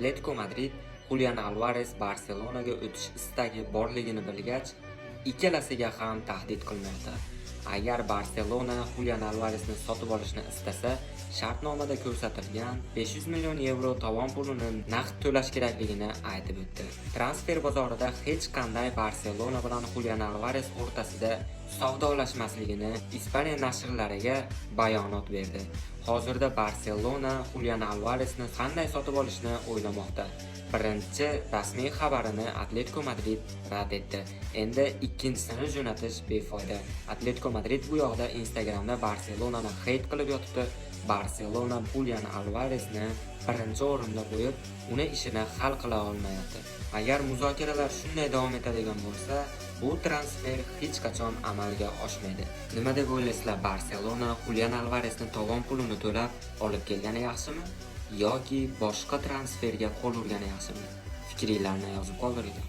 Atletico Madrid Julian Alvares Barselonaga o'tish istagi borligini bilgach, ikkalasiga ham tahdid qilmoqda. Agar Barselona Julian Alvaresni sotib olishni istasa, shartnomada ko'rsatilgan 500 million yevro tovon pulini naqd to'lash kerakligini aytib o'tdi. Transfer bozorida hech qanday Barselona bilan Julian Alvares o'rtasida savdolashmasligini Ispaniya nashrlariga bayonot berdi. Hozirda Barselona Julian Alvaresni qanday sotib olishni o'ylamoqda. Birinchi rasmiy xabarini Atletico Madrid rad etdi. Endi ikkinchisini jo'natish befoyda. Atletico Madrid bu yoqda Instagramda Barselonani hate qilib yotibdi. Barselona Julian Alvaresni birinchi o'rinda qo'yib, uni ishini hal qila olmayapti. Agar muzokaralar shunday davom etadigan bo'lsa, bu transfer hech qachon amalga oshmaydi. Nima deb o'ylaysizlar? Barselona Julian Alvaresni tovon pulini to'lab olib kelgani yaxshimi yoki boshqa transferga qo'l urgani yaxshimi? Fikringizni yozib qoldiringlar.